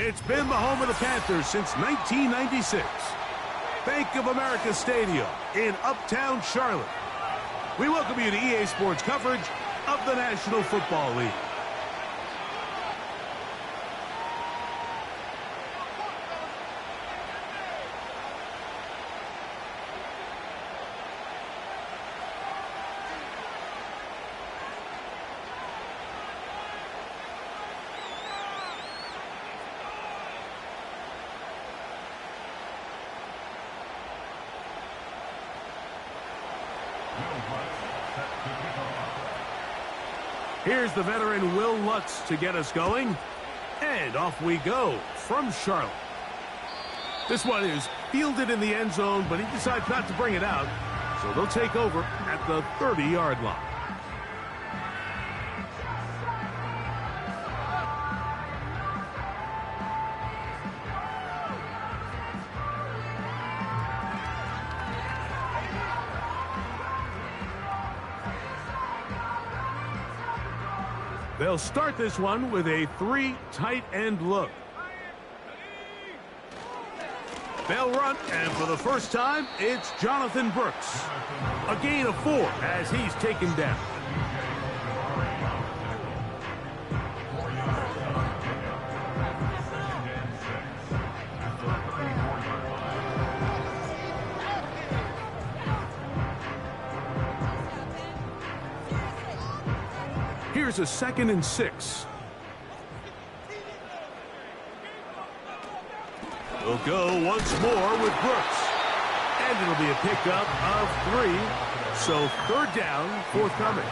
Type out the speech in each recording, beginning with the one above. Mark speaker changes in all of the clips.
Speaker 1: It's been the home of the Panthers since 1996. Bank of America Stadium in Uptown Charlotte. We welcome you to EA Sports coverage of the National Football League. Here's the veteran Will Lutz to get us going. And off we go from Charlotte. This one is fielded in the end zone, but he decides not to bring it out. So they'll take over at the 30-yard line. They'll start this one with a 3 tight end look. They'll run, and for the first time, it's Jonathan Brooks. A gain of 4 as he's taken down. Here's a 2nd and 6. We'll go once more with Brooks. And it'll be a pickup of 3. So 3rd down, forthcoming.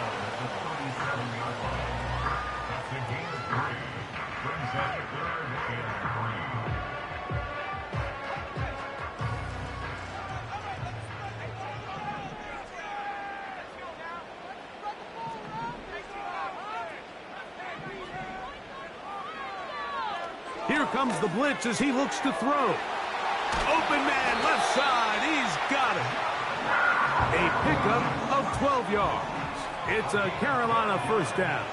Speaker 1: Here comes the blitz as he looks to throw. Open man, left side, he's got it. A pickup of 12 yards. It's a Carolina first down.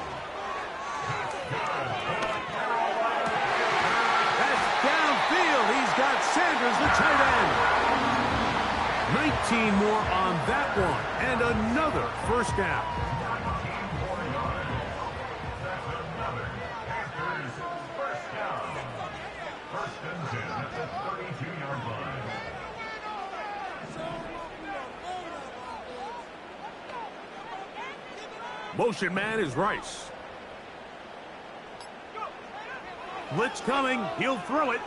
Speaker 1: That's downfield. He's got Sanders, the tight end. 19 more on that one, and another first down. Motion man is Rice. Blitz coming. He'll throw it.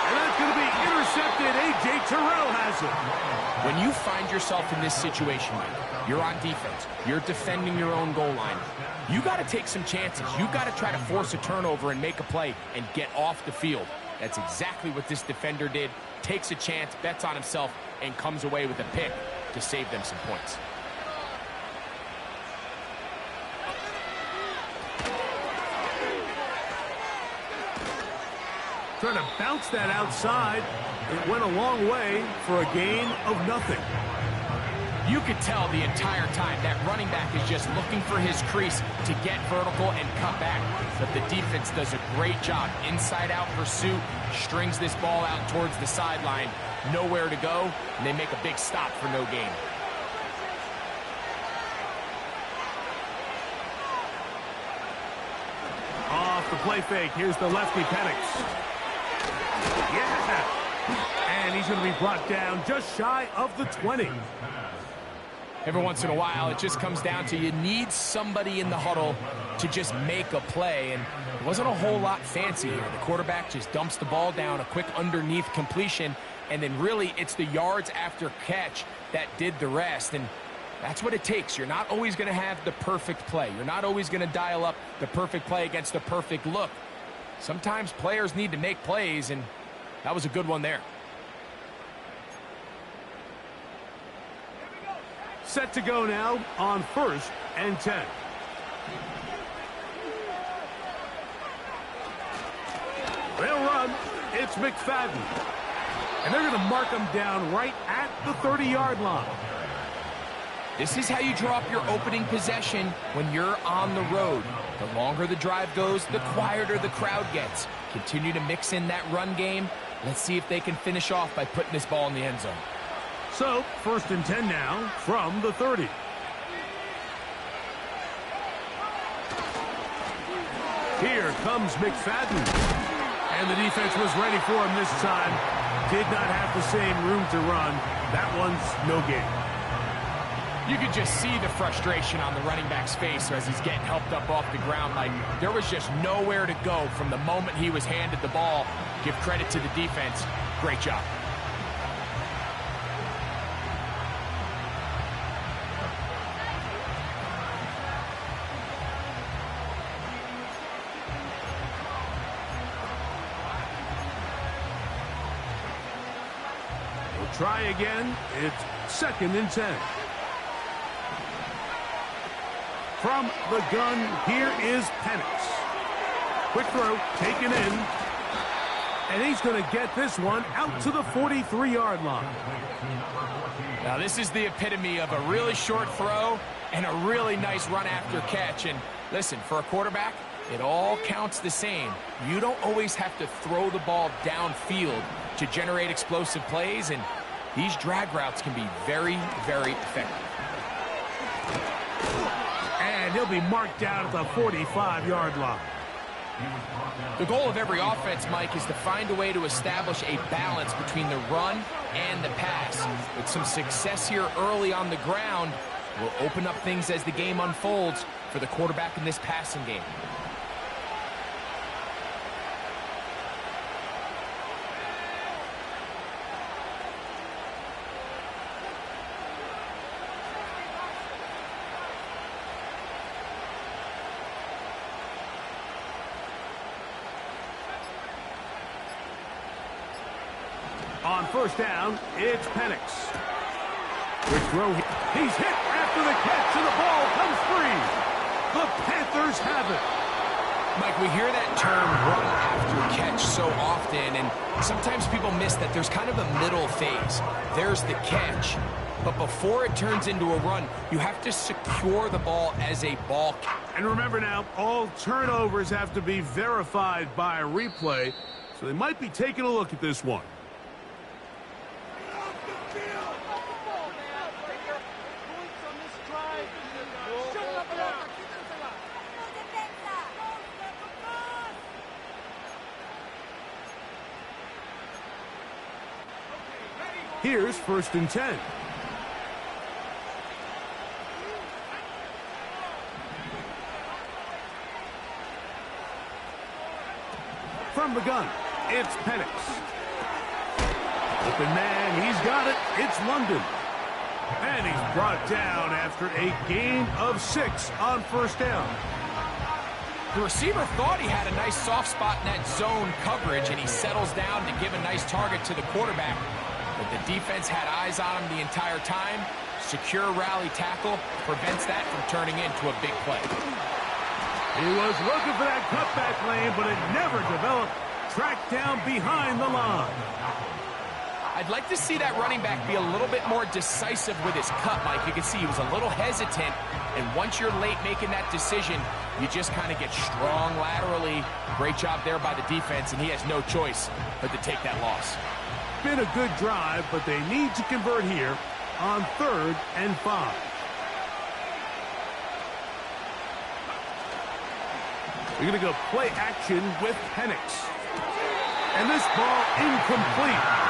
Speaker 1: And that's going to be intercepted. A.J. Terrell has it.
Speaker 2: When you find yourself in this situation, Mike, you're on defense. You're defending your own goal line. You got to take some chances. You got to try to force a turnover and make a play and get off the field. That's exactly what this defender did. Takes a chance, bets on himself, and comes away with a pick to save them some points.
Speaker 1: Trying to bounce that outside. It went a long way for a gain of nothing.
Speaker 2: You could tell the entire time that running back is just looking for his crease to get vertical and cut back. But the defense does a great job. Inside-out pursuit, strings this ball out towards the sideline. Nowhere to go, and they make a big stop for no gain.
Speaker 1: Off the play fake, here's the lefty Penix. Yeah! And he's going to be brought down just shy of the 20.
Speaker 2: Every once in a while, it just comes down to you need somebody in the huddle to just make a play, and it wasn't a whole lot fancy here. The quarterback just dumps the ball down, a quick underneath completion, and then really it's the yards after catch that did the rest, and that's what it takes. You're not always going to have the perfect play. You're not always going to dial up the perfect play against the perfect look. Sometimes players need to make plays, and that was a good one there.
Speaker 1: Set to go now on 1st and 10. They'll run. It's McFadden. And they're going to mark him down right at the 30-yard line.
Speaker 2: This is how you draw up your opening possession when you're on the road. The longer the drive goes, the quieter the crowd gets. Continue to mix in that run game. Let's see if they can finish off by putting this ball in the end zone.
Speaker 1: So, 1st and 10 now from the 30. Here comes McFadden. And the defense was ready for him this time. Did not have the same room to run. That one's no gain.
Speaker 2: You could just see the frustration on the running back's face as he's getting helped up off the ground. Like, there was just nowhere to go from the moment he was handed the ball. Give credit to the defense. Great job.
Speaker 1: We'll try again. It's 2nd and 10. From the gun, here is Penix. Quick throw, taken in. And he's going to get this one out to the 43-yard line.
Speaker 2: Now, this is the epitome of a really short throw and a really nice run after catch. And listen, for a quarterback, it all counts the same. You don't always have to throw the ball downfield to generate explosive plays, and these drag routes can be very, very effective.
Speaker 1: And he'll be marked down at the 45-yard line.
Speaker 2: The goal of every offense, Mike, is to find a way to establish a balance between the run and the pass. With some success here early on the ground, will open up things as the game unfolds for the quarterback in this passing game.
Speaker 1: On 1st down, it's Penix. Quick throw. He's hit after the catch, and the ball comes free. The Panthers have it.
Speaker 2: Mike, we hear that term run after catch so often, and sometimes people miss that there's kind of a middle phase. There's the catch, but before it turns into a run, you have to secure the ball as a ball.
Speaker 1: And remember now, all turnovers have to be verified by a replay, so they might be taking a look at this one. Here's 1st and 10. From the gun, it's Penix. Open man, he's got it. It's London. And he's brought down after a gain of 6 on 1st down.
Speaker 2: The receiver thought he had a nice soft spot in that zone coverage, and he settles down to give a nice target to the quarterback. But the defense had eyes on him the entire time. Secure rally tackle prevents that from turning into a big play.
Speaker 1: He was looking for that cutback lane, but it never developed. Tracked down behind the line.
Speaker 2: I'd like to see that running back be a little bit more decisive with his cut, Mike. You can see he was a little hesitant, and once you're late making that decision, you just kind of get strong laterally. Great job there by the defense, and he has no choice but to take that loss.
Speaker 1: Been a good drive, but they need to convert here on 3rd and 5. We're going to go play action with Penix. And this ball incomplete.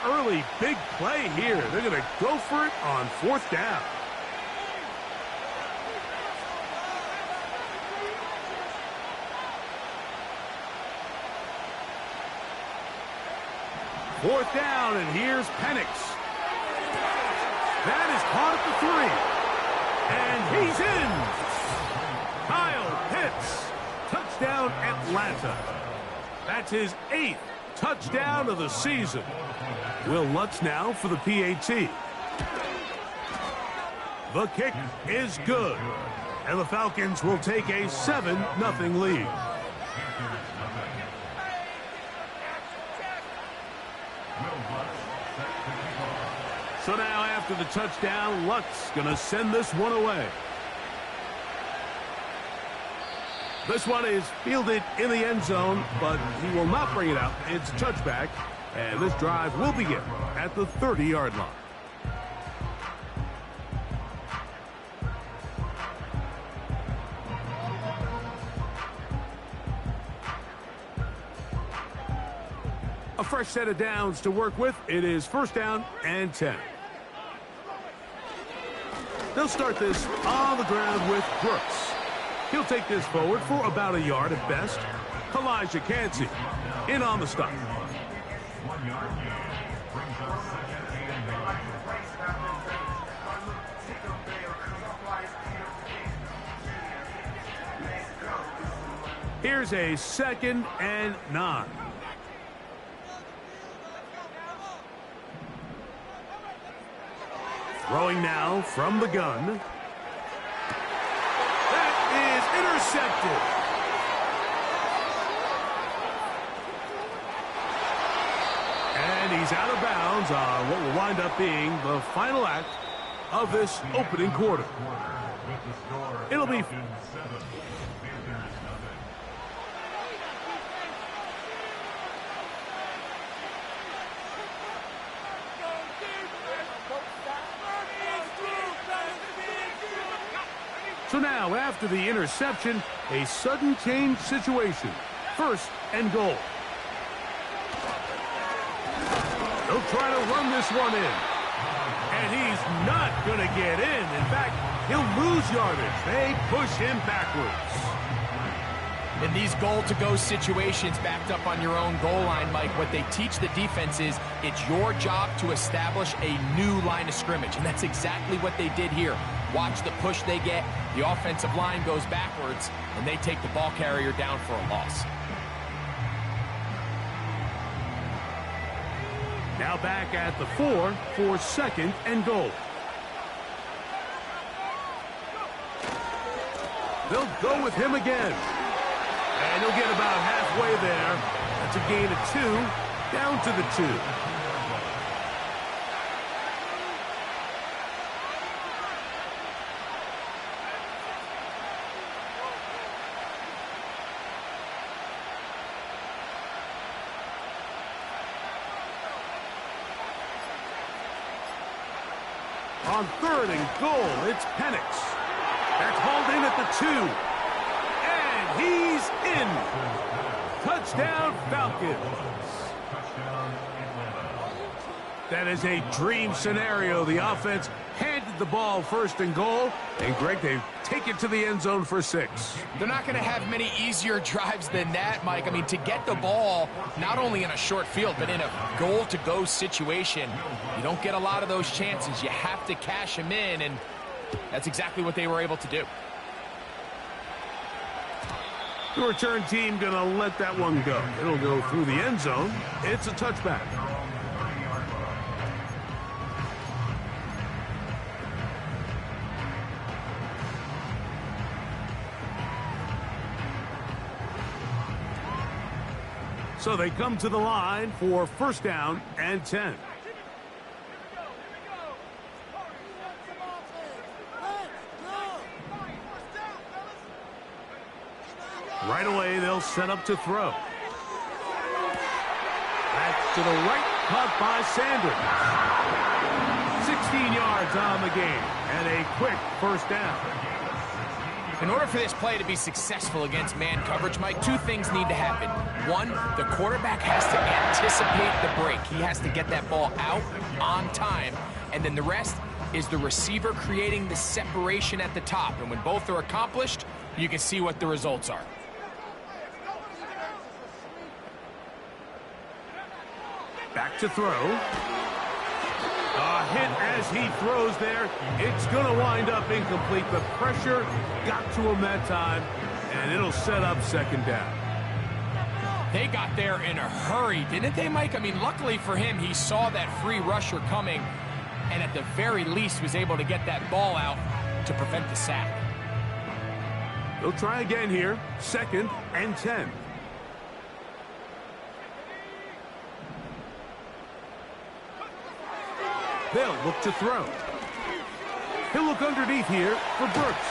Speaker 1: Early big play here. They're going to go for it on 4th down. 4th down, and here's Penix. That is caught at the 3. And he's in. Kyle Pitts. Touchdown, Atlanta. That's his 8th touchdown of the season. Will Lutz now for the PAT. The kick is good. And the Falcons will take a 7-0 lead. So now after the touchdown, Lutz going to send this one away. This one is fielded in the end zone, but he will not bring it out. It's a touchback, and this drive will begin at the 30-yard line. A fresh set of downs to work with. It is 1st down and 10. They'll start this on the ground with Brooks. He'll take this forward for about a yard at best. Elijah Cansey in on the stop. Here's a 2nd and 9. Throwing now from the gun. That is intercepted. And he's out of bounds on what will wind up being the final act of this opening quarter. It'll be... So now, after the interception, a sudden change situation. 1st and goal. They'll try to run this one in. And he's not going to get in. In fact, he'll lose yardage. They push him backwards.
Speaker 2: In these goal-to-go situations backed up on your own goal line, Mike, what they teach the defense is it's your job to establish a new line of scrimmage, and that's exactly what they did here. Watch the push they get. The offensive line goes backwards, and they take the ball carrier down for a loss.
Speaker 1: Now back at the 4 for 2nd and goal. They'll go with him again. And he'll get about halfway there. That's a gain of 2, down to the 2. On 3rd and goal, it's Penix. That's hauled in at the 2. He's in. Touchdown, Falcons. That is a dream scenario. The offense handed the ball 1st and goal. And, Greg, they take it to the end zone for 6.
Speaker 2: They're not going to have many easier drives than that, Mike. I mean, to get the ball, not only in a short field, but in a goal-to-go situation, you don't get a lot of those chances. You have to cash them in, and that's exactly what they were able to do.
Speaker 1: The return team going to let that one go. It'll go through the end zone. It's a touchback. So they come to the line for 1st down and 10. Right away, they'll set up to throw. That's to the right, caught by Sanders. 16 yards on the game, and a quick 1st down.
Speaker 2: In order for this play to be successful against man coverage, Mike, 2 things need to happen. 1, the quarterback has to anticipate the break. He has to get that ball out on time. And then the rest is the receiver creating the separation at the top. And when both are accomplished, you can see what the results are.
Speaker 1: Back to throw. A hit as he throws there. It's going to wind up incomplete. The pressure got to him that time, and it'll set up second down.
Speaker 2: They got there in a hurry, didn't they, Mike? I mean, luckily for him, he saw that free rusher coming, and at the very least was able to get that ball out to prevent the sack.
Speaker 1: They'll try again here. 2nd and 10. They'll look to throw. He'll look underneath here for Brooks.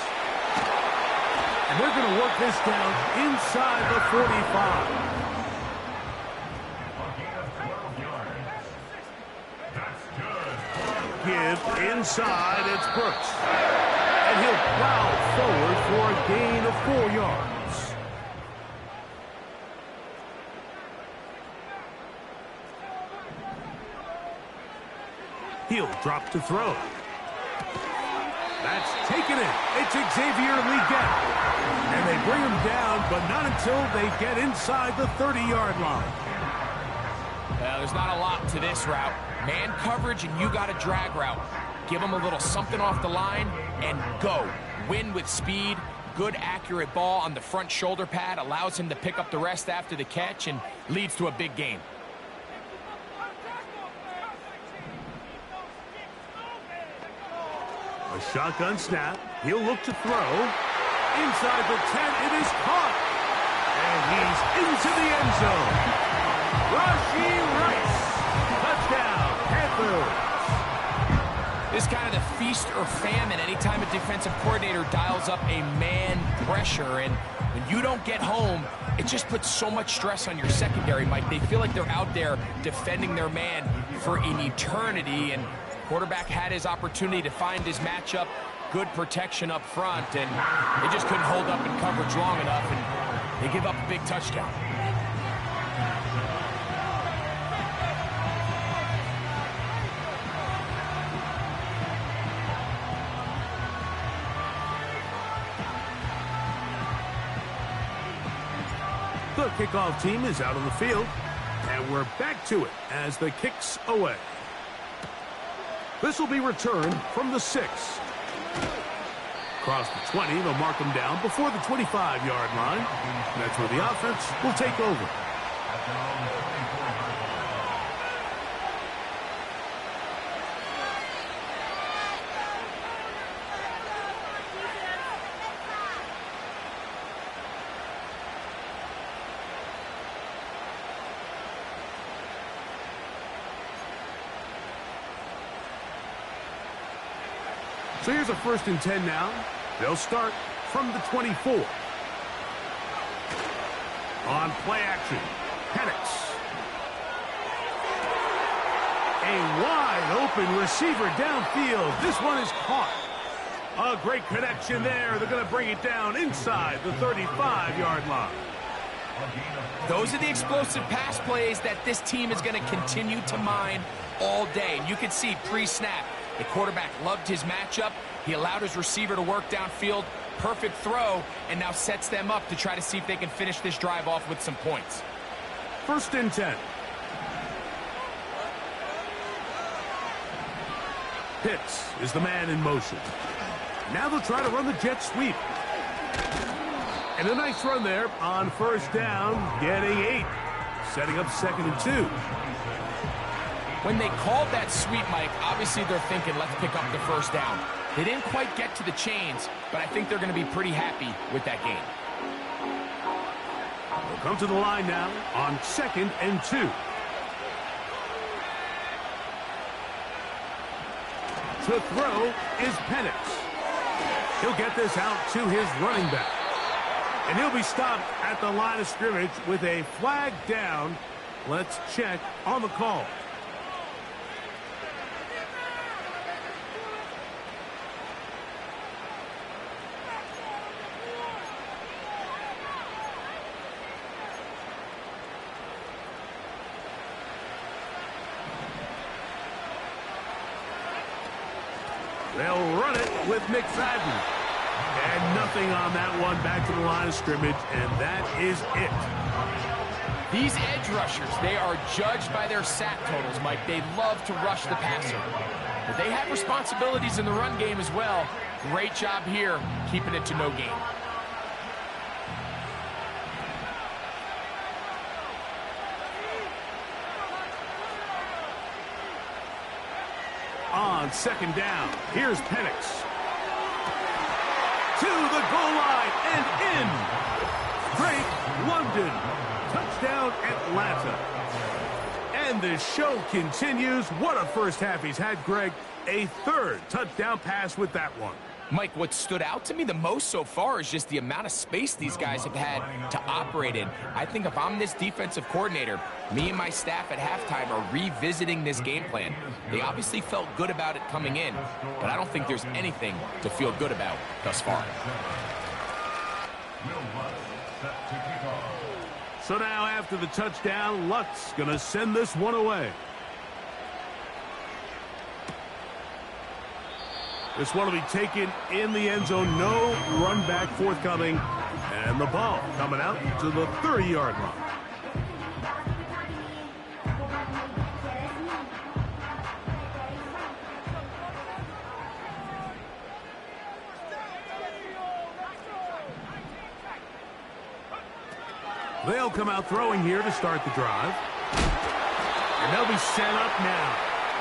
Speaker 1: And they're going to work this down inside the 45. Give inside, it's Brooks. And he'll plow forward for a gain of 4 yards. He'll drop to throw. That's taken it. It's Xavier Leggett. And they bring him down, but not until they get inside the 30-yard line.
Speaker 2: There's not a lot to this route. Man coverage, and you got a drag route. Give him a little something off the line and go. Win with speed. Good, accurate ball on the front shoulder pad. Allows him to pick up the rest after the catch and leads to a big gain.
Speaker 1: A shotgun snap. He'll look to throw. Inside the 10, it is caught. And he's into the end zone. Rashee Rice. Touchdown, Panthers.
Speaker 2: This is kind of the feast or famine anytime a defensive coordinator dials up a man pressure. And when you don't get home, it just puts so much stress on your secondary, Mike. They feel like they're out there defending their man for an eternity. And quarterback had his opportunity to find his matchup. Good protection up front, and they just couldn't hold up in coverage long enough, and they give up a big touchdown.
Speaker 1: The kickoff team is out on the field, and we're back to it as the kick's away. This will be returned from the 6. Across the 20, they'll mark them down before the 25-yard line. That's where the offense will take over. So here's a 1st and 10 now. They'll start from the 24. On play action, Penix. A wide open receiver downfield. This one is caught. A great connection there. They're going to bring it down inside the 35-yard line.
Speaker 2: Those are the explosive pass plays that this team is going to continue to mine all day. And you can see pre-snap, the quarterback loved his matchup. He allowed his receiver to work downfield. Perfect throw, and now sets them up to try to see if they can finish this drive off with some points.
Speaker 1: 1st and 10. Pitts is the man in motion. Now they'll try to run the jet sweep. And a nice run there on 1st down, getting 8. Setting up 2nd and 2.
Speaker 2: When they called that sweep, Mike, obviously they're thinking, let's pick up the 1st down. They didn't quite get to the chains, but I think they're going to be pretty happy with that gain.
Speaker 1: They'll come to the line now on 2nd and 2. To throw is Penix. He'll get this out to his running back. And he'll be stopped at the line of scrimmage with a flag down. Let's check on the call. They'll run it with McFadden. And nothing on that one, back to the line of scrimmage, and that is it.
Speaker 2: These edge rushers, they are judged by their sack totals, Mike. They love to rush the passer. But they have responsibilities in the run game as well. Great job here, keeping it to no gain.
Speaker 1: On second down, here's Penix. To the goal line and in. Drake London. Touchdown, Atlanta. And the show continues. What a first half he's had, Greg. A third touchdown pass with that one.
Speaker 2: Mike, what stood out to me the most so far is just the amount of space these guys have had to operate in. I think if I'm this defensive coordinator, me and my staff at halftime are revisiting this game plan. They obviously felt good about it coming in, but I don't think there's anything to feel good about thus far.
Speaker 1: So now after the touchdown, Lutz going to send this one away. This one will be taken in the end zone. No run back forthcoming. And the ball coming out to the 30-yard line. They'll come out throwing here to start the drive. And they'll be set up now.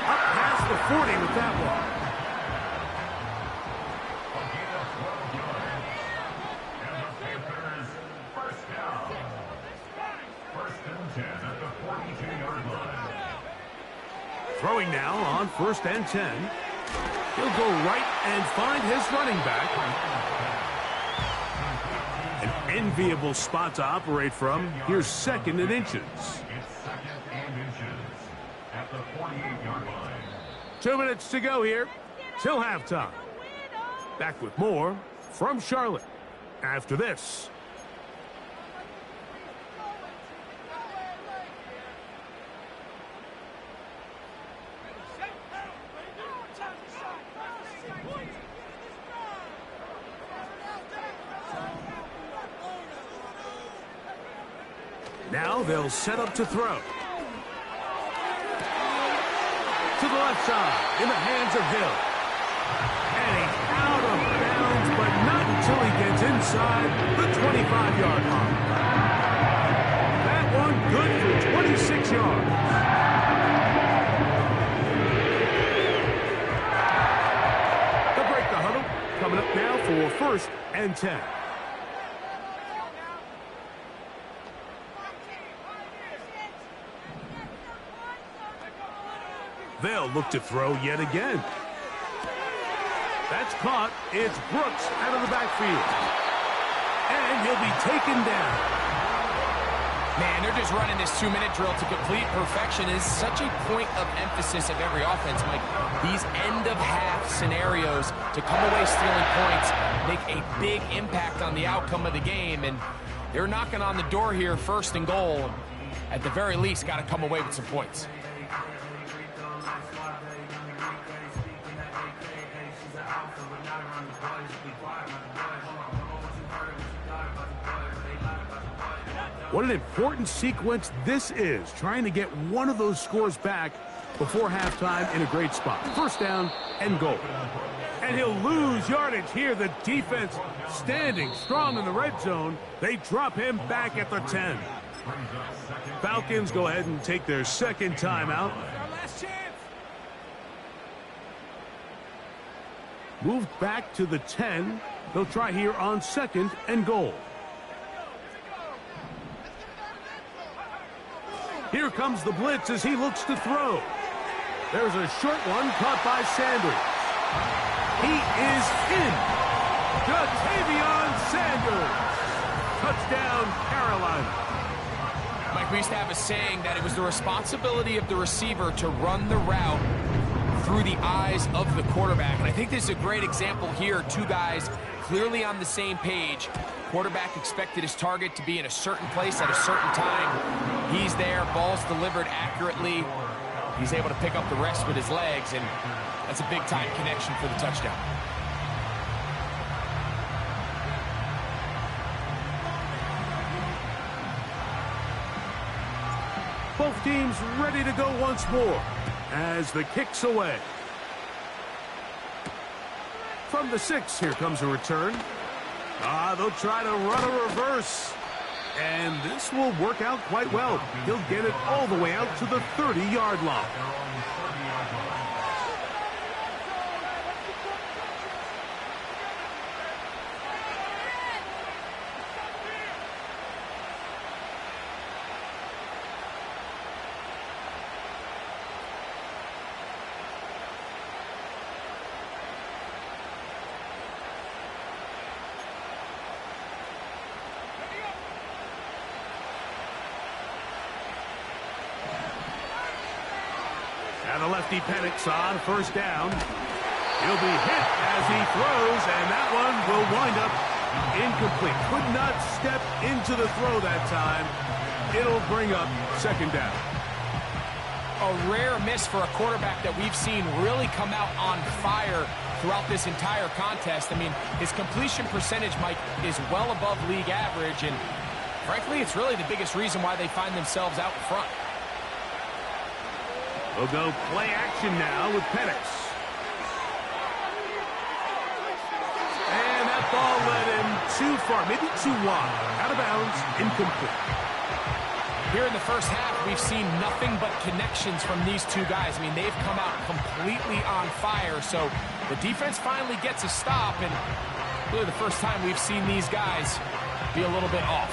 Speaker 1: Up past the 40 with that one. Throwing now on 1st and 10. He'll go right and find his running back. An enviable spot to operate from. Here's 2nd and inches.
Speaker 3: It's 2nd and inches at the 48-yard line.
Speaker 1: 2 minutes to go here till halftime. Back with more from Charlotte after this. Now they'll set up to throw. To the left side, in the hands of Hill. And he's out of bounds, but not until he gets inside the 25-yard line. That one good for 26 yards. They'll break the huddle. Coming up now for 1st and 10. They'll look to throw yet again. That's caught. It's Brooks out of the backfield. And he'll be taken down.
Speaker 2: Man, they're just running this 2-minute drill to complete perfection. Is such a point of emphasis of every offense, Mike. These end-of-half scenarios to come away stealing points make a big impact on the outcome of the game. And they're knocking on the door here, 1st and goal. At the very least, got to come away with some points.
Speaker 1: What an important sequence this is, trying to get one of those scores back before halftime in a great spot. 1st down and goal. And he'll lose yardage here. The defense standing strong in the red zone. They drop him back at the 10. Falcons go ahead and take their 2nd timeout. Moved back to the 10. They'll try here on 2nd and goal. Here comes the blitz as he looks to throw. There's a short one caught by Sanders. He is in. Jatavion Sanders. Touchdown, Carolina.
Speaker 2: Mike, we used to have a saying that it was the responsibility of the receiver to run the route through the eyes of the quarterback. And I think this is a great example here. 2 guys clearly on the same page. Quarterback expected his target to be in a certain place at a certain time. He's there, ball's delivered accurately. He's able to pick up the rest with his legs, and that's a big-time connection for the touchdown.
Speaker 1: team's ready to go once more as the kick's away. From the 6, here comes a return. They'll try to run a reverse. And this will work out quite well. He'll get it all the way out to the 30-yard line. And the lefty Penix on first down. He'll be hit as he throws, and that one will wind up incomplete. Could not step into the throw that time. It'll bring up second down.
Speaker 2: A rare miss for a quarterback that we've seen really come out on fire throughout this entire contest. I mean, his completion percentage, Mike, is well above league average, and frankly, it's really the biggest reason why they find themselves out front.
Speaker 1: We'll go play action now with Penix. And that ball led him too far, maybe too wide. Out of bounds, incomplete.
Speaker 2: Here in the first half, we've seen nothing but connections from these two guys. I mean, they've come out completely on fire, so the defense finally gets a stop, and really the first time we've seen these guys be a little bit off.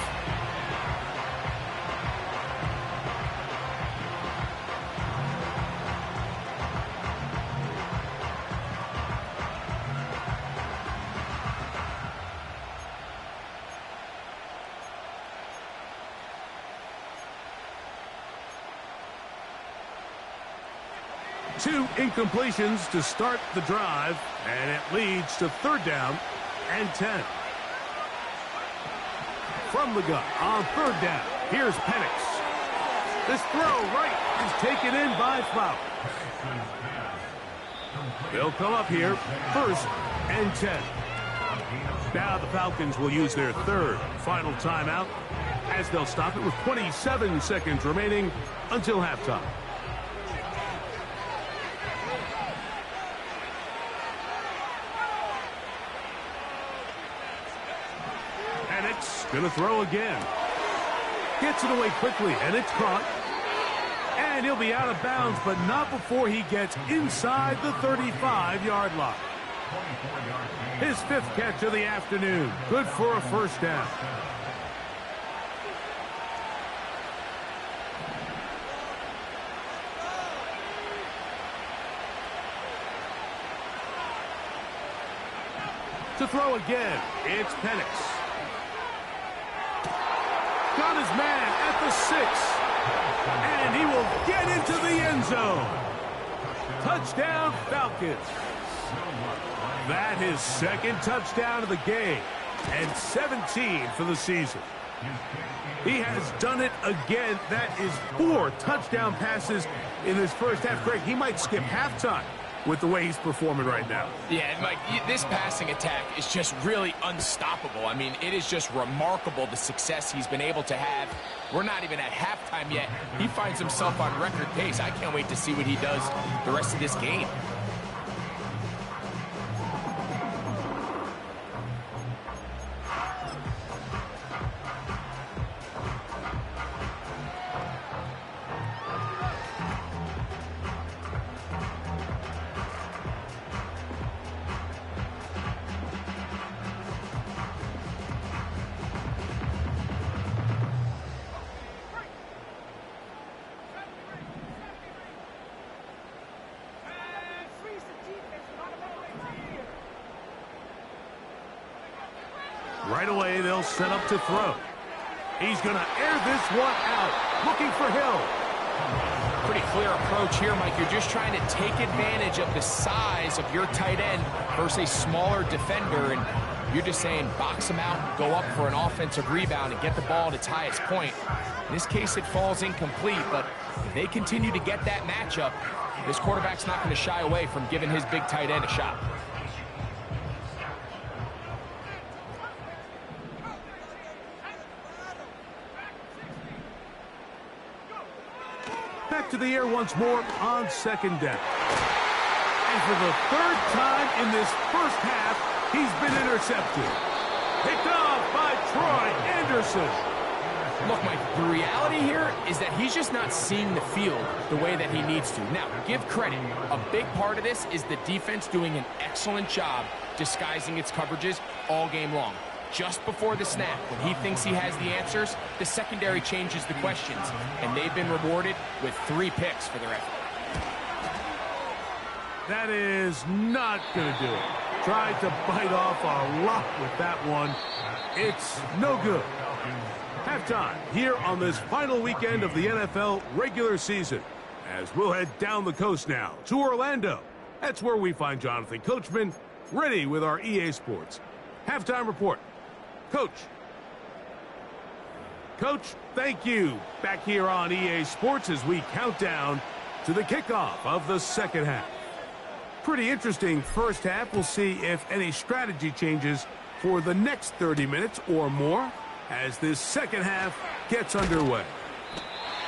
Speaker 1: Two incompletions to start the drive, and it leads to third down and 10. From the gun on third down, here's Penix. This throw right is taken in by Flowers. They'll come up here, first and 10. Now the Falcons will use their third final timeout as they'll stop it with 27 seconds remaining until halftime. Gonna throw again. Gets it away quickly, and it's caught. And he'll be out of bounds, but not before he gets inside the 35-yard line. His 5th catch of the afternoon. Good for a first down. To throw again, it's Penix. Got his man at the 6. And he will get into the end zone. Touchdown, Falcons. That is second touchdown of the game. And 17 for the season. He has done it again. That is 4 touchdown passes in his first half. Greg, he might skip halftime with the way he's performing right now.
Speaker 2: Yeah, Mike, this passing attack is just really unstoppable. I mean, it is just remarkable the success he's been able to have. We're not even at halftime yet. He finds himself on record pace. I can't wait to see what he does the rest of this game.
Speaker 1: Right away, they'll set up to throw. He's going to air this one out, looking for Hill.
Speaker 2: Pretty clear approach here, Mike. You're just trying to take advantage of the size of your tight end versus a smaller defender, and you're just saying box him out, go up for an offensive rebound, and get the ball at its highest point. In this case, it falls incomplete, but if they continue to get that matchup, this quarterback's not going to shy away from giving his big tight end a shot.
Speaker 1: back to the air once more on second down. And for the third time in this first half, he's been intercepted. Picked off by Troy Anderson.
Speaker 2: Look, Mike, the reality here is that he's just not seeing the field the way that he needs to. Now, give credit. A big part of this is the defense doing an excellent job disguising its coverages all game long. Just before the snap, when he thinks he has the answers, the secondary changes the questions, and they've been rewarded with 3 picks for their effort.
Speaker 1: That is not going to do it. Tried to bite off a lot with that one. It's no good. Halftime here on this final weekend of the NFL regular season, as we'll head down the coast now to Orlando. That's where we find Jonathan Coachman ready with our EA Sports halftime report. Coach, thank you. Back here on EA Sports as we count down to the kickoff of the second half. Pretty interesting first half. We'll see if any strategy changes for the next 30 minutes or more as this second half gets underway.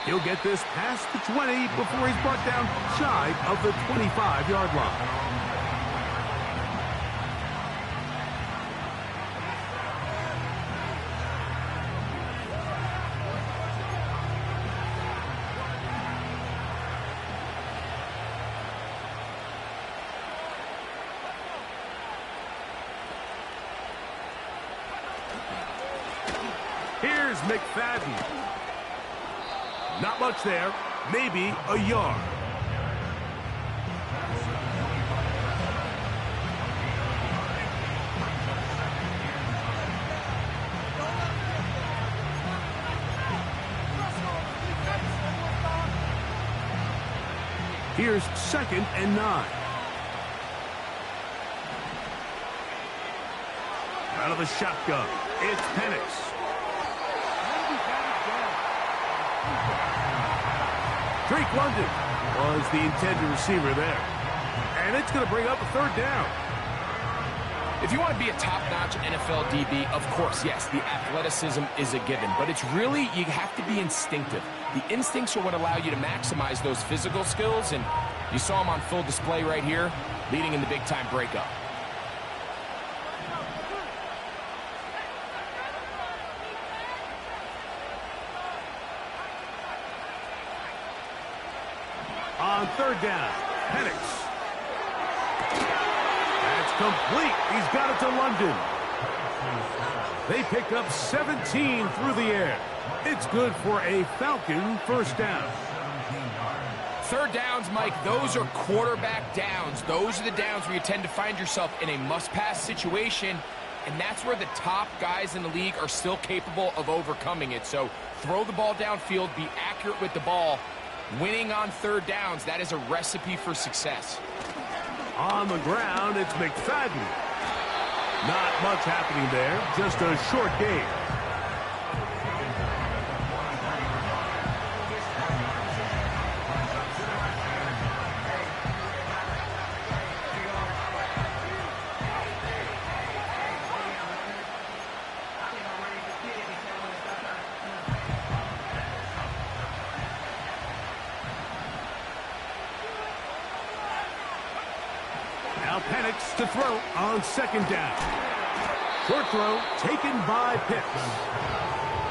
Speaker 1: He'll get this past the 20 before he's brought down shy of the 25-yard line. Here's McFadden. Not much there. Maybe a yard. Here's 2nd and 9. Out of the shotgun, it's Penix. Drake London was the intended receiver there. And it's going to bring up a 3rd down.
Speaker 2: If you want to be a top-notch NFL DB, of course, yes, the athleticism is a given. But it's really, you have to be instinctive. The instincts are what allow you to maximize those physical skills. And you saw him on full display right here, leading in the big-time breakup.
Speaker 1: On 3rd down, Penix. That's complete. He's got it to London. They pick up 17 through the air. It's good for a Falcon 1st down.
Speaker 2: 3rd downs, Mike, those are quarterback downs. Those are the downs where you tend to find yourself in a must-pass situation, and that's where the top guys in the league are still capable of overcoming it. So throw the ball downfield, be accurate with the ball. Winning on 3rd downs, that is a recipe for success.
Speaker 1: On the ground, it's McFadden. Not much happening there, just a short gain. Now Penix to throw on 2nd down. Short throw taken by Pitts.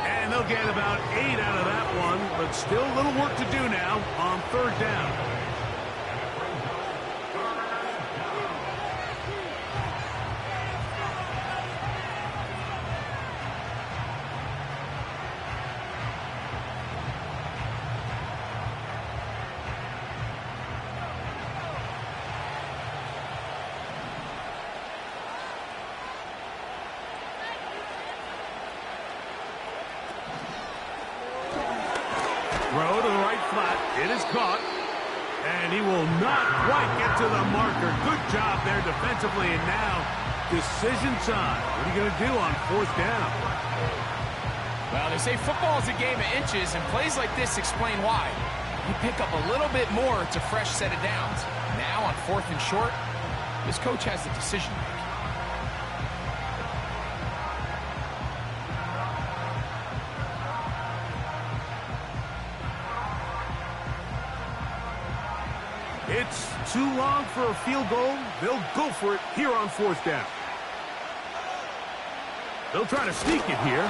Speaker 1: And they'll get about 8 out of that one, but still a little work to do now on 3rd down. Throw to the right flat. It is caught. And he will not quite get to the marker. Good job there defensively. And now, decision time. What are you going to do on 4th down?
Speaker 2: Well, they say football is a game of inches, and plays like this explain why. You pick up a little bit more, it's a fresh set of downs. Now on 4th and short, this coach has the decision to make.
Speaker 1: It's too long for a field goal. They'll go for it here on 4th down. They'll try to sneak it here.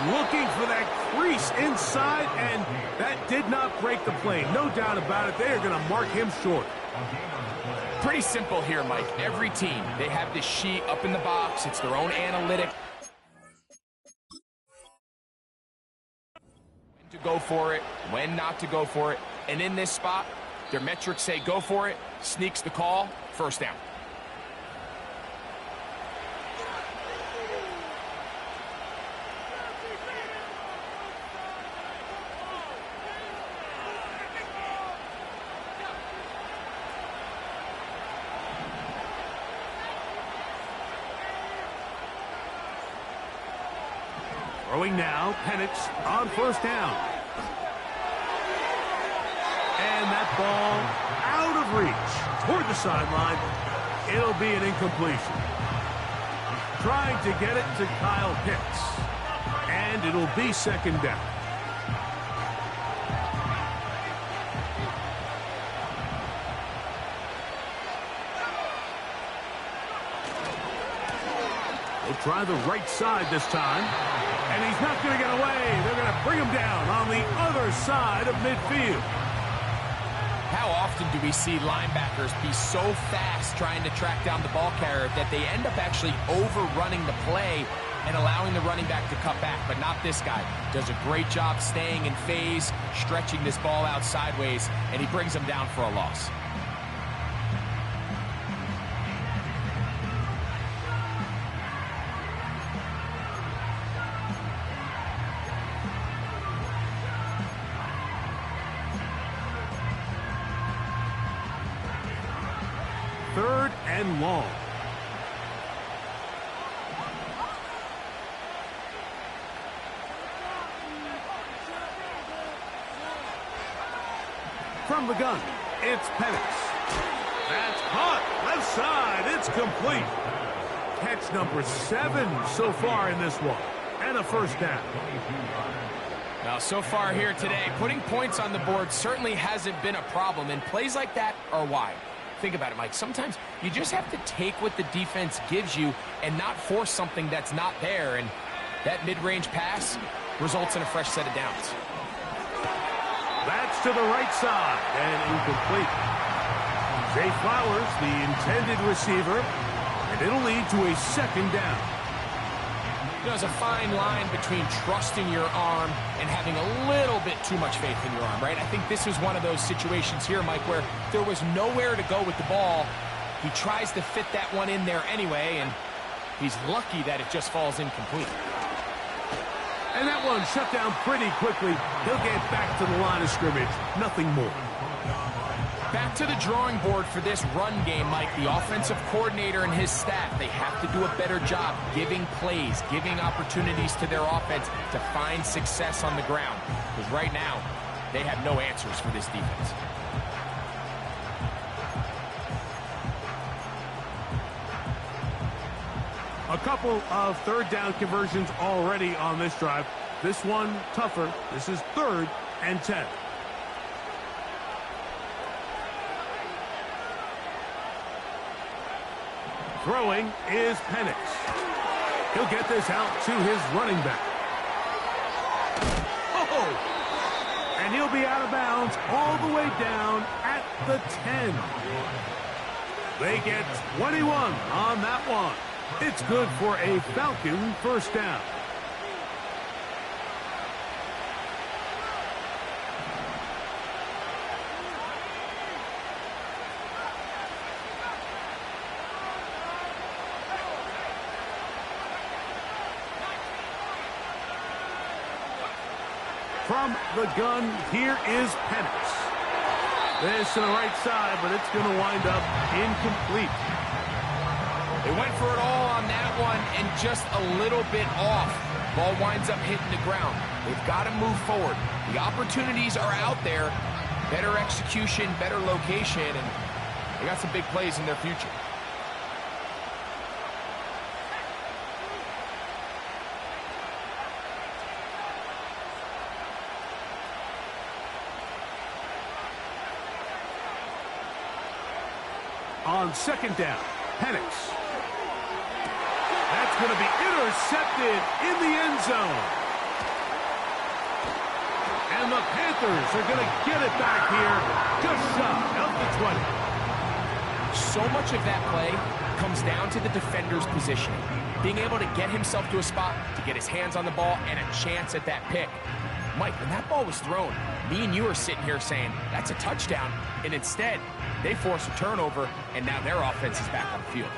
Speaker 1: Looking for that crease inside, and that did not break the play. No doubt about it. They are going to mark him short.
Speaker 2: Pretty simple here, Mike. Every team, they have this sheet up in the box. It's their own analytic. When to go for it, when not to go for it. And in this spot, their metrics say go for it, sneaks the call, 1st down.
Speaker 1: Throwing now, Penix on 1st down. And that ball out of reach toward the sideline. It'll be an incompletion. Trying to get it to Kyle Pitts. And it'll be 2nd down. They'll try the right side this time. And he's not going to get away. They're going to bring him down on the other side of midfield.
Speaker 2: How often do we see linebackers be so fast trying to track down the ball carrier that they end up actually overrunning the play and allowing the running back to cut back? But not this guy. Does a great job staying in phase, stretching this ball out sideways, and he brings him down for a loss.
Speaker 1: Third and long. From the gun, it's Penix. That's caught. Left side. It's complete. Catch number 7 so far in this one. And a 1st down.
Speaker 2: Now, so far here today, putting points on the board certainly hasn't been a problem, and plays like that are why. Think about it, Mike. Sometimes you just have to take what the defense gives you and not force something that's not there, and that mid-range pass results in a fresh set of downs.
Speaker 1: That's to the right side and incomplete. Zay Flowers, the intended receiver, and it'll lead to a 2nd down.
Speaker 2: You know, there's a fine line between trusting your arm and having a little bit too much faith in your arm, right? I think this was one of those situations here, Mike, where there was nowhere to go with the ball. He tries to fit that one in there anyway, and he's lucky that it just falls incomplete.
Speaker 1: And that one shut down pretty quickly. He'll get back to the line of scrimmage. Nothing more.
Speaker 2: Back to the drawing board for this run game, Mike. The offensive coordinator and his staff, they have to do a better job giving plays, giving opportunities to their offense to find success on the ground. Because right now, they have no answers for this defense.
Speaker 1: A couple of 3rd down conversions already on this drive. This one tougher. This is 3rd and 10. Throwing is Penix. He'll get this out to his running back. Oh! And he'll be out of bounds all the way down at the 10. They get 21 on that one. It's good for a Falcon 1st down. From the gun, here is Penix. This to the right side, but it's going to wind up incomplete.
Speaker 2: They went for it all on that one and just a little bit off. Ball winds up hitting the ground. They've got to move forward. The opportunities are out there. Better execution, better location, and they got some big plays in their future.
Speaker 1: on second down. Penix. That's going to be intercepted in the end zone. And the Panthers are going to get it back here just shy of the 20.
Speaker 2: So much of that play comes down to the defender's positioning. Being able to get himself to a spot, to get his hands on the ball, and a chance at that pick. Mike, when that ball was thrown, me and you are sitting here saying, that's a touchdown. And instead, they force a turnover, and now their offense is back on the field.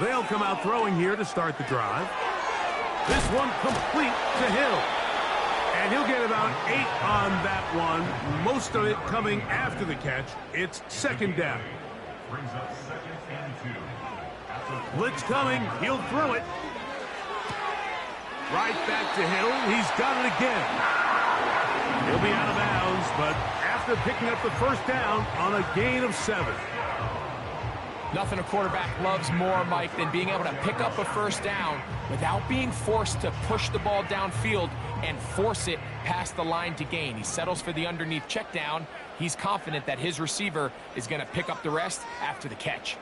Speaker 1: They'll come out throwing here to start the drive. This one complete to Hill. And he'll get about 8 on that one. Most of it coming after the catch. It's second down.
Speaker 3: Brings up second and 2.
Speaker 1: Blitz coming. He'll throw it. Right back to Hill. He's got it again. He'll be out of bounds, but after picking up the first down on a gain of 7.
Speaker 2: Nothing a quarterback loves more, Mike, than being able to pick up a first down without being forced to push the ball downfield and force it past the line to gain. He settles for the underneath check down. He's confident that his receiver is going to pick up the rest after the catch.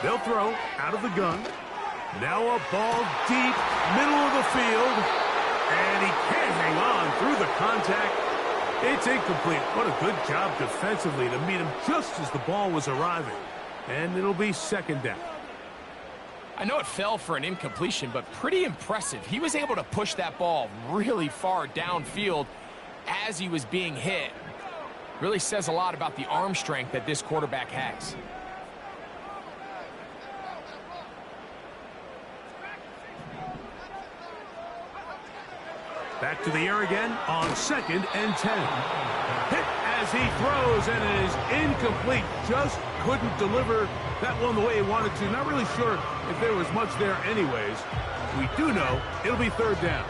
Speaker 1: They'll throw out of the gun. Now a ball deep, middle of the field. And he can't hang on through the contact. It's incomplete. What a good job defensively to meet him just as the ball was arriving. And it'll be second down.
Speaker 2: I know it fell for an incompletion, but pretty impressive. He was able to push that ball really far downfield as he was being hit. Really says a lot about the arm strength that this quarterback has.
Speaker 1: Back to the air again on second and 10. Hit as he throws and it is incomplete. Just couldn't deliver that one the way he wanted to. Not really sure if there was much there anyways. We do know it'll be third down.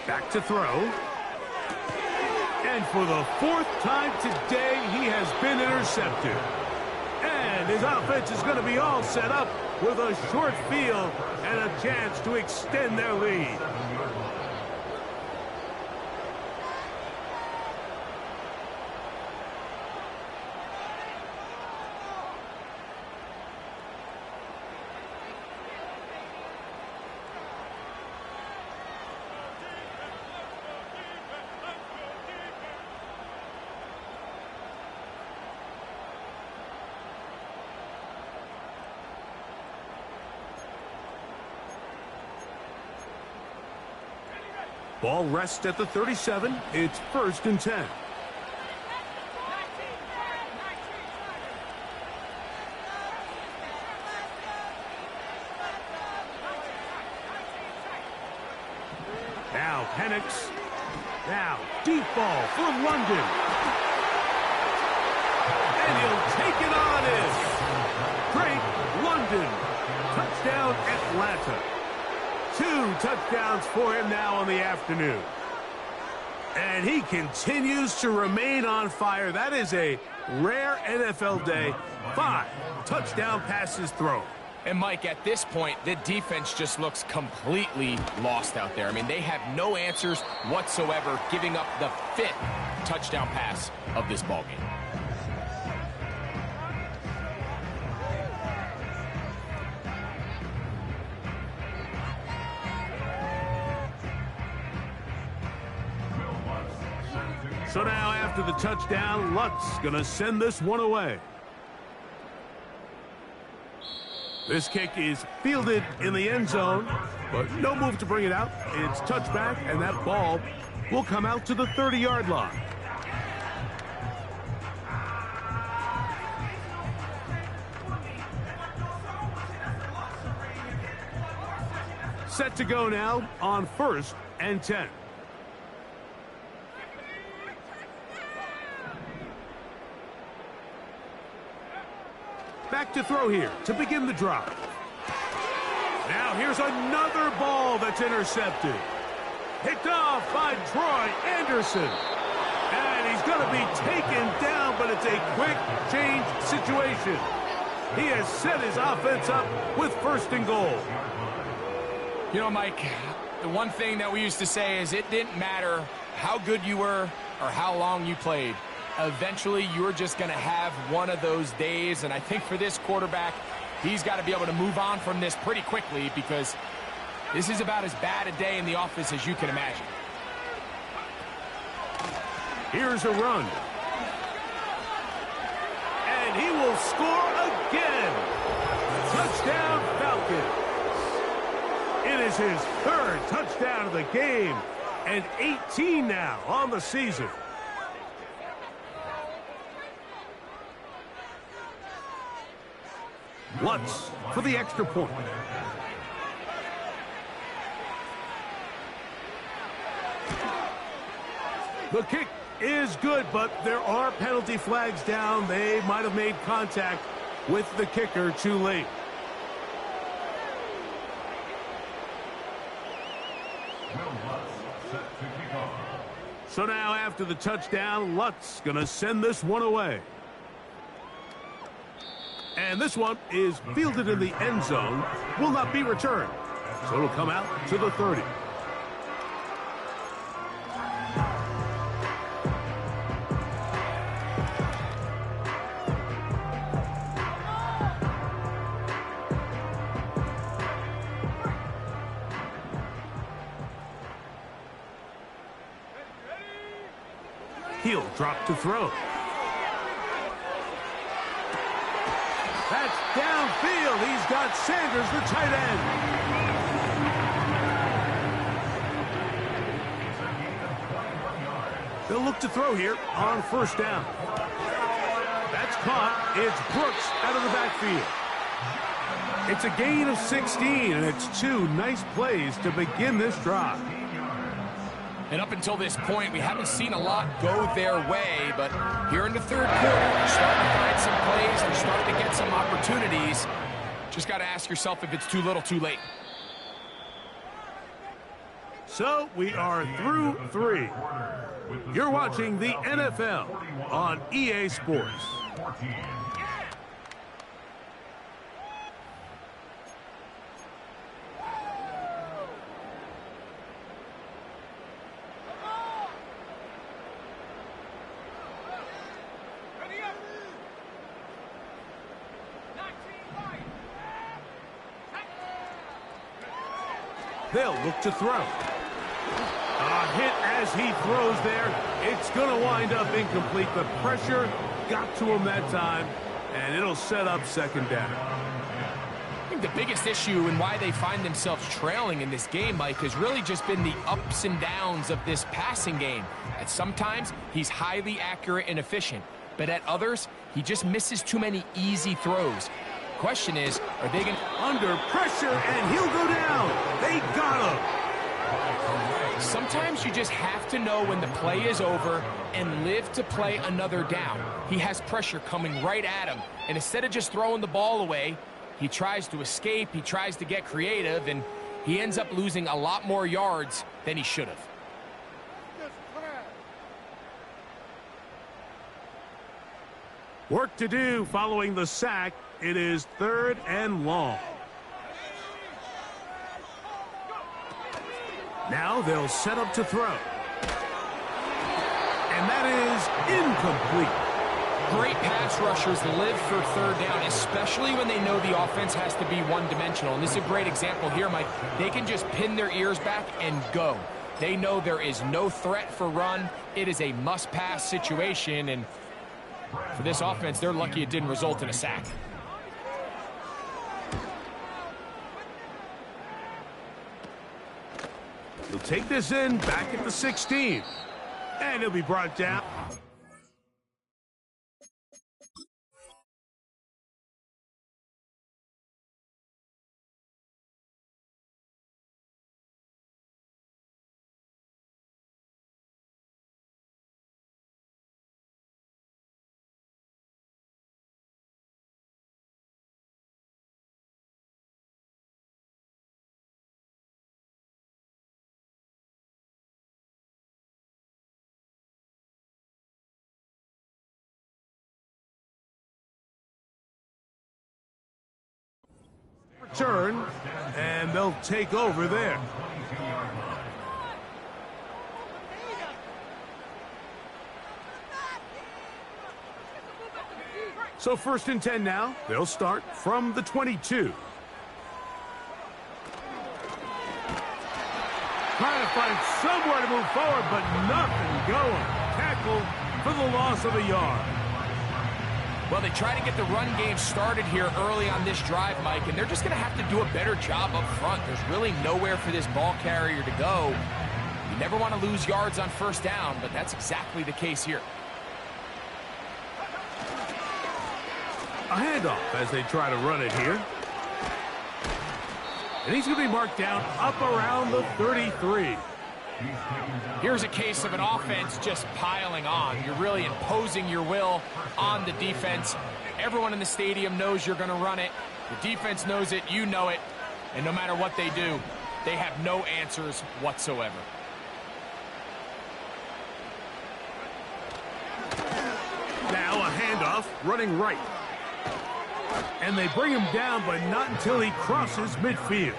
Speaker 1: Back to throw. And for the 4th time today, he has been intercepted. And his offense is going to be all set up with a short field and a chance to extend their lead. Ball rests at the 37. It's first and 10. Now Penix. Now deep ball for London. And he'll take it on in. Drake London. Touchdown Atlanta. 2 touchdowns for him now on the afternoon. And he continues to remain on fire. That is a rare NFL day. 5 touchdown passes thrown.
Speaker 2: And Mike, at this point, the defense just looks completely lost out there. I mean, they have no answers whatsoever, giving up the 5th touchdown pass of this ballgame.
Speaker 1: So now after the touchdown, Lutz going to send this one away. This kick is fielded in the end zone, but no move to bring it out. It's touchback, and that ball will come out to the 30-yard line. Set to go now on first and 10. Back to throw here to begin the drive. Now here's another ball that's intercepted. Picked off by Troy Anderson. And he's going to be taken down, but it's a quick change situation. He has set his offense up with 1st and goal.
Speaker 2: You know, Mike, the one thing that we used to say is it didn't matter how good you were or how long you played. Eventually, you're just going to have one of those days, and I think for this quarterback, he's got to be able to move on from this pretty quickly because this is about as bad a day in the office as you can imagine.
Speaker 1: Here's a run. And he will score again. Touchdown, Falcons. It is his 3rd touchdown of the game, and 18 now on the season. Lutz for the extra point. The kick is good, but there are penalty flags down. They might have made contact with the kicker too late. So now after the touchdown, Lutz going to send this one away. And this one is fielded in the end zone, will not be returned. So it'll come out to the 30. He'll drop to throw. That's downfield. He's got Sanders, the tight end. They'll look to throw here on 1st down. That's caught. It's Brooks out of the backfield. It's a gain of 16, and it's 2 nice plays to begin this drive.
Speaker 2: And up until this point, we haven't seen a lot go their way, but here in the 3rd quarter, they're starting to find some plays. They're starting to get some opportunities. Just got to ask yourself if it's too little, too late.
Speaker 1: So we are through 3. You're watching the NFL on EA Sports. They'll look to throw. A hit as he throws there. It's going to wind up incomplete. The pressure got to him that time, and it'll set up 2nd down.
Speaker 2: I think the biggest issue and why they find themselves trailing in this game, Mike, has really just been the ups and downs of this passing game. At sometimes, he's highly accurate and efficient, but at others, he just misses too many easy throws. Question is, are they going to...
Speaker 1: Under pressure, and he'll go down. They got him.
Speaker 2: Sometimes you just have to know when the play is over and live to play another down. He has pressure coming right at him, and instead of just throwing the ball away, he tries to escape, he tries to get creative, and he ends up losing a lot more yards than he should have.
Speaker 1: Work to do following the sack. It is 3rd and long. Now they'll set up to throw. And that is incomplete.
Speaker 2: Great pass rushers live for 3rd down, especially when they know the offense has to be one-dimensional. And this is a great example here, Mike. They can just pin their ears back and go. They know there is no threat for run. It is a must-pass situation, and for this offense, they're lucky it didn't result in a sack.
Speaker 1: He'll take this in back at the 16. And he'll be brought down. return, and they'll take over there. So 1st and 10 now. They'll start from the 22. Trying to find somewhere to move forward, but nothing going. Tackle for the loss of a yard.
Speaker 2: Well, they try to get the run game started here early on this drive, Mike, and they're just going to have to do a better job up front. There's really nowhere for this ball carrier to go. You never want to lose yards on 1st down, but that's exactly the case here.
Speaker 1: A handoff as they try to run it here. And he's going to be marked down up around the 33.
Speaker 2: Here's a case of an offense just piling on. You're really imposing your will on the defense. Everyone in the stadium knows you're going to run it. The defense knows it, you know it. And no matter what they do, they have no answers whatsoever.
Speaker 1: Now a handoff running right. And they bring him down, but not until he crosses midfield.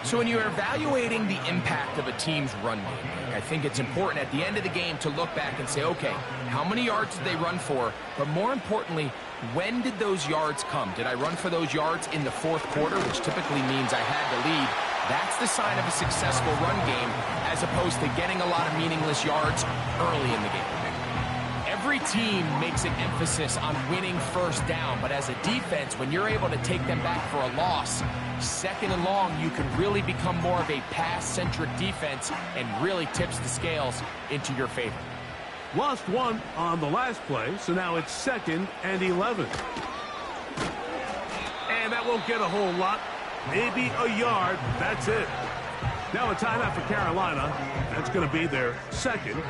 Speaker 2: So when you're evaluating the impact of a team's run game, I think it's important at the end of the game to look back and say, okay, how many yards did they run for? But more importantly, when did those yards come? Did I run for those yards in the 4th quarter, which typically means I had the lead? That's the sign of a successful run game, as opposed to getting a lot of meaningless yards early in the game. Every team makes an emphasis on winning 1st down, but as a defense, when you're able to take them back for a loss, 2nd and long, you can really become more of a pass-centric defense and really tips the scales into your favor.
Speaker 1: Lost one on the last play, so now it's 2nd and 11. And that won't get a whole lot. Maybe a yard, that's it. Now a timeout for Carolina. That's going to be their 2nd.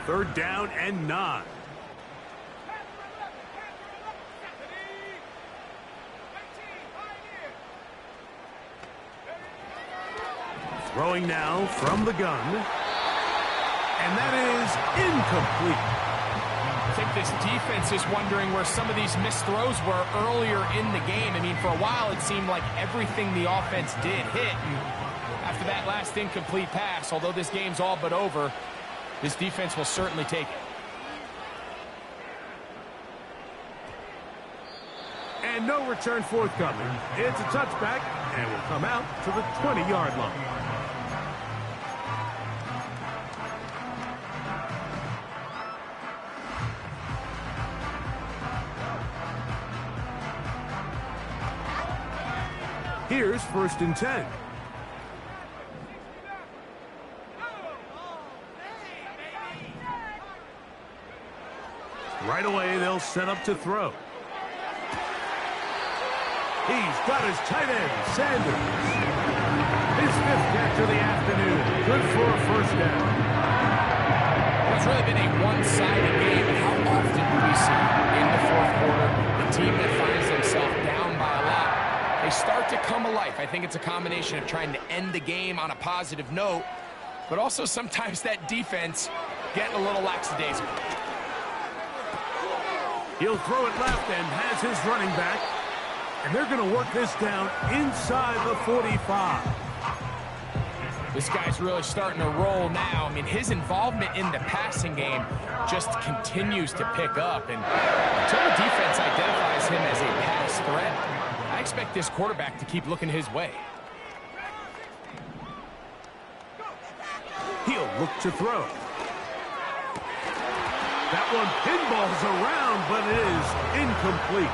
Speaker 1: Third down and 9. Throwing now from the gun. And that is incomplete.
Speaker 2: I think this defense is wondering where some of these missed throws were earlier in the game. I mean, for a while it seemed like everything the offense did hit. And after that last incomplete pass, although this game's all but over, this defense will certainly take it.
Speaker 1: And no return forthcoming. It's a touchback and will come out to the 20-yard line. Here's 1st and 10. Right away, they'll set up to throw. He's got his tight end, Sanders. His 5th catch of the afternoon. Good for a 1st down.
Speaker 2: It's really been a one-sided game. How often do we see in the 4th quarter the team that finds themselves down by a lot, they start to come alive. I think it's a combination of trying to end the game on a positive note, but also sometimes that defense getting a little lackadaisical.
Speaker 1: He'll throw it left and has his running back. And they're going to work this down inside the 45.
Speaker 2: This guy's really starting to roll now. I mean, his involvement in the passing game just continues to pick up. And until the defense identifies him as a pass threat, I expect this quarterback to keep looking his way.
Speaker 1: He'll look to throw. That one pinballs around, but it is incomplete.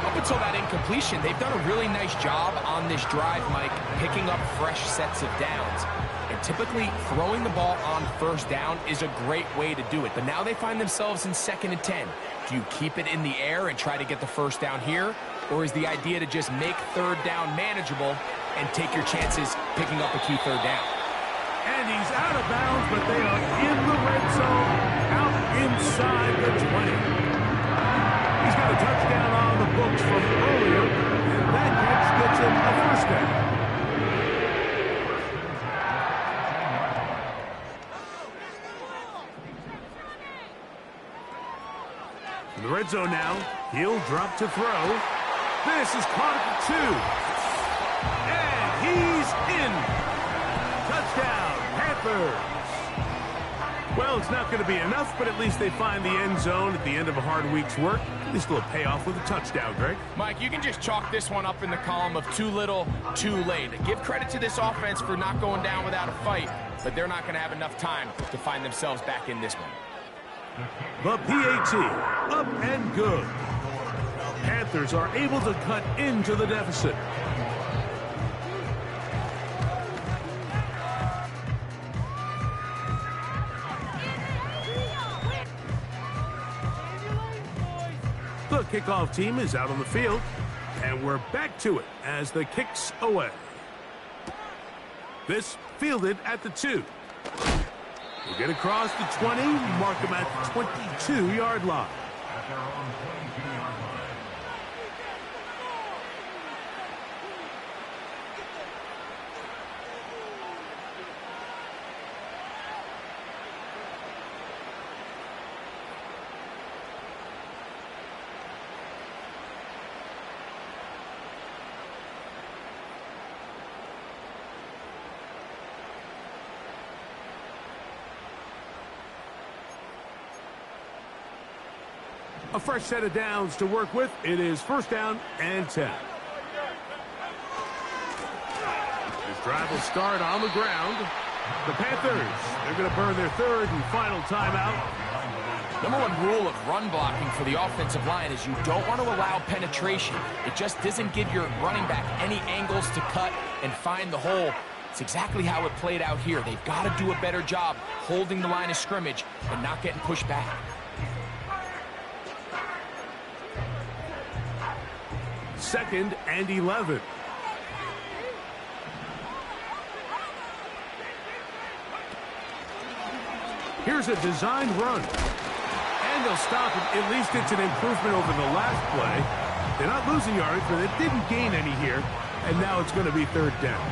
Speaker 2: Up until that incompletion, they've done a really nice job on this drive, Mike, picking up fresh sets of downs. And typically, throwing the ball on 1st down is a great way to do it. But now they find themselves in 2nd and 10. Do you keep it in the air and try to get the 1st down here? Or is the idea to just make 3rd down manageable and take your chances picking up a key 3rd down?
Speaker 1: And he's out of bounds, but they are in the red zone, out inside the 20. He's got a touchdown on the books from earlier, and that catch gets him a first down. In the red zone now, he'll drop to throw. This is caught at the 2. And he's in. Touchdown, Panthers. Well, it's not going to be enough, but at least they find the end zone at the end of a hard week's work. At least they'll pay off with a touchdown, Greg.
Speaker 2: Mike, you can just chalk this one up in the column of too little, too late. Give credit to this offense for not going down without a fight, but they're not going to have enough time to find themselves back in this one.
Speaker 1: The PAT, up and good. Panthers are able to cut into the deficit. The kickoff team is out on the field, and we're back to it as the kick's away. This fielded at the 2. We'll get across the 20, mark him at the 22-yard line.
Speaker 3: At their own 22-yard line.
Speaker 1: A fresh set of downs to work with. It is first down and 10. This drive will start on the ground. The Panthers, they're going to burn their third and final timeout.
Speaker 2: Number one rule of run blocking for the offensive line is you don't want to allow penetration. It just doesn't give your running back any angles to cut and find the hole. It's exactly how it played out here. They've got to do a better job holding the line of scrimmage and not getting pushed back.
Speaker 1: Second and 11. Here's a designed run. And they'll stop it. At least it's an improvement over the last play. They're not losing yardage, but they didn't gain any here. And now it's going to be third down.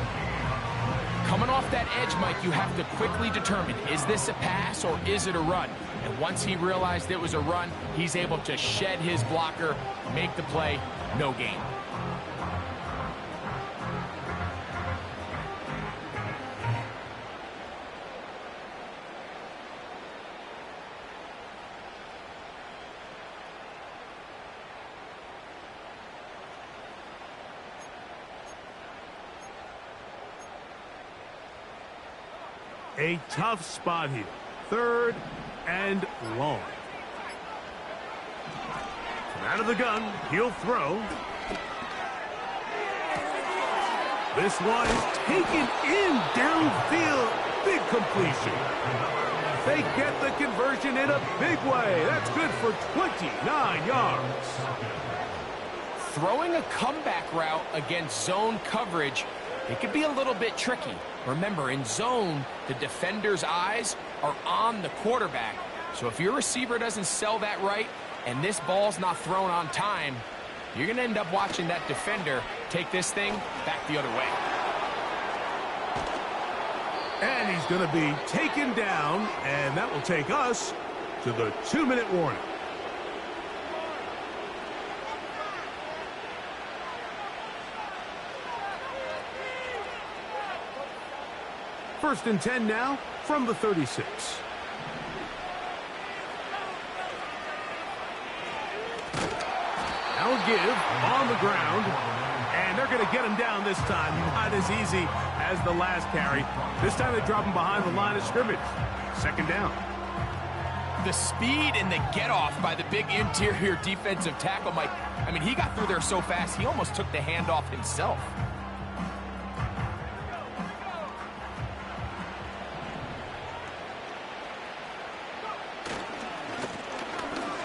Speaker 2: Coming off that edge, Mike, you have to quickly determine, is this a pass or is it a run? And once he realized it was a run, he's able to shed his blocker, make the play, no gain.
Speaker 1: A tough spot here. Third and long. From out of the gun, he'll throw. This one is taken in downfield. Big completion. They get the conversion in a big way. That's good for 29 yards.
Speaker 2: Throwing a comeback route against zone coverage, it could be a little bit tricky. Remember, in zone, the defender's eyes are on the quarterback. So if your receiver doesn't sell that right and this ball's not thrown on time, you're going to end up watching that defender take this thing back the other way.
Speaker 1: And he's going to be taken down, and that will take us to the 2-minute warning. First and 10 now from the 36. Now a give on the ground, and they're going to get him down this time. Not as easy as the last carry. This time they drop him behind the line of scrimmage. Second down.
Speaker 2: The speed and the get-off by the big interior defensive tackle, Mike. I mean, he got through there so fast, he almost took the handoff himself.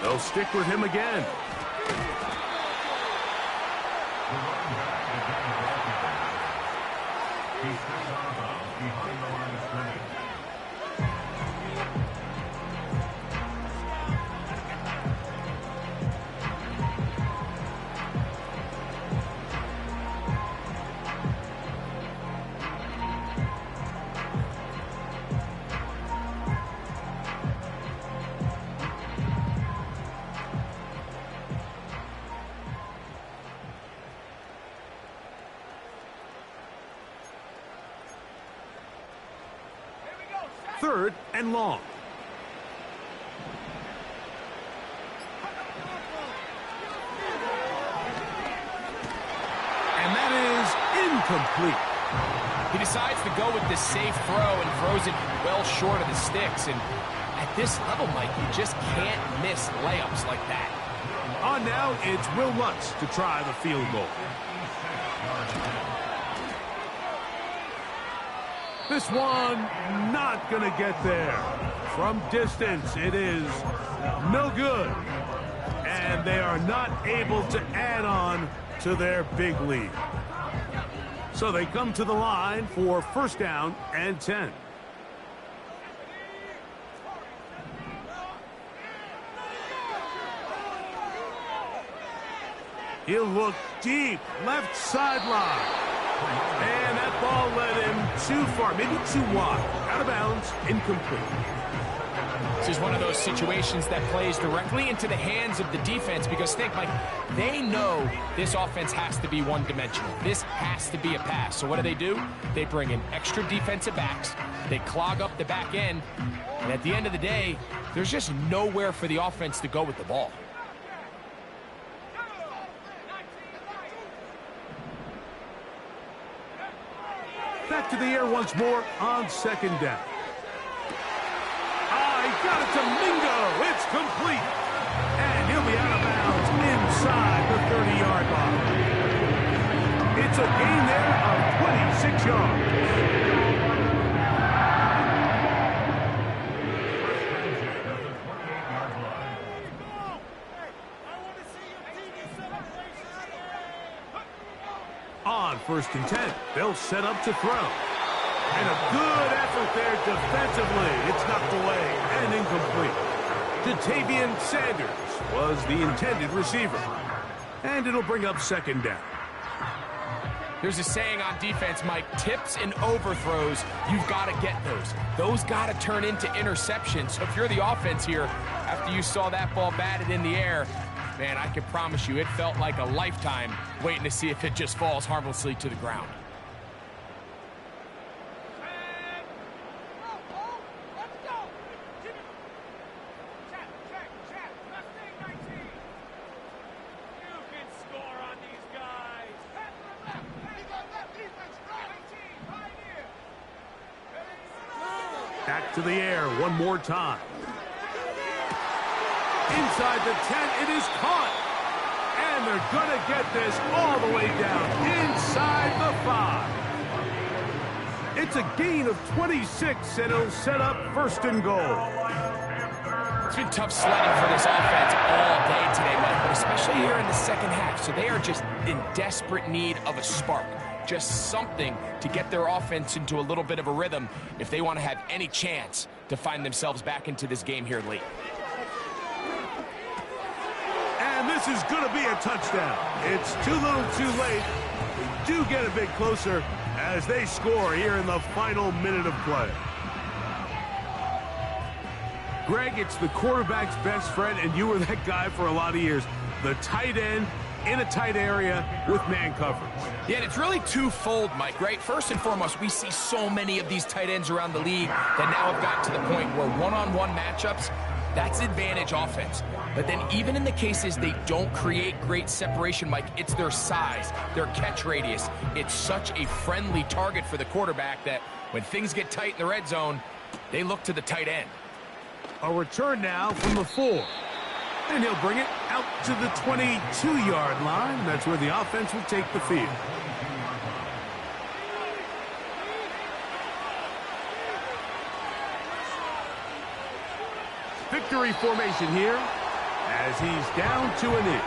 Speaker 1: They'll stick with him again. 3rd and long. And that is incomplete.
Speaker 2: He decides to go with this safe throw and throws it well short of the sticks. And at this level, Mike, you just can't miss layups like that.
Speaker 1: On now, it's Will Lutz to try the field goal. This one not going to get there. From distance, it is no good. And they are not able to add on to their big lead. So they come to the line for 1st down and 10. He'll look deep, left sideline. And that ball led him too far, maybe too wide. Out of bounds, incomplete.
Speaker 2: This is one of those situations that plays directly into the hands of the defense because think, Mike, they know this offense has to be one-dimensional. This has to be a pass. So what do? They bring in extra defensive backs. They clog up the back end. And at the end of the day, there's just nowhere for the offense to go with the ball.
Speaker 1: Back to the air once more on 2nd down. He got it to Mingo. It's complete. And he'll be out of bounds inside the 30-yard line. It's a gain there of 26 yards. On 1st and 10, they'll set up to throw. And a good effort there defensively. It's knocked away and incomplete. Jatavian Sanders was the intended receiver. And it'll bring up 2nd down.
Speaker 2: There's a saying on defense, Mike, tips and overthrows, you've got to get those. Those got to turn into interceptions. So if you're the offense here, after you saw that ball batted in the air, man, I can promise you it felt like a lifetime waiting to see if it just falls harmlessly to the ground.
Speaker 1: Back to the air one more time. Inside the 10, it is caught. And they're going to get this all the way down inside the 5. It's a gain of 26, and it'll set up 1st and goal.
Speaker 2: It's been tough sledding for this offense all day today, Mike, but especially here in the 2nd half. So they are just in desperate need of a spark. Just something to get their offense into a little bit of a rhythm if they want to have any chance to find themselves back into this game here late.
Speaker 1: And this is going to be a touchdown. It's too little too late. We do get a bit closer as they score here in the final minute of play. Greg, it's the quarterback's best friend, and you were that guy for a lot of years. The tight end in a tight area with man coverage.
Speaker 2: Yeah, and it's really twofold, Mike, right? First and foremost, we see so many of these tight ends around the league that now have gotten to the point where one-on-one matchups, that's advantage offense. But then even in the cases they don't create great separation, Mike, it's their size, their catch radius. It's such a friendly target for the quarterback that when things get tight in the red zone, they look to the tight end.
Speaker 1: A return now from the 4. And he'll bring it out to the 22-yard line. That's where the offense will take the field. Victory formation here as he's down to a knee.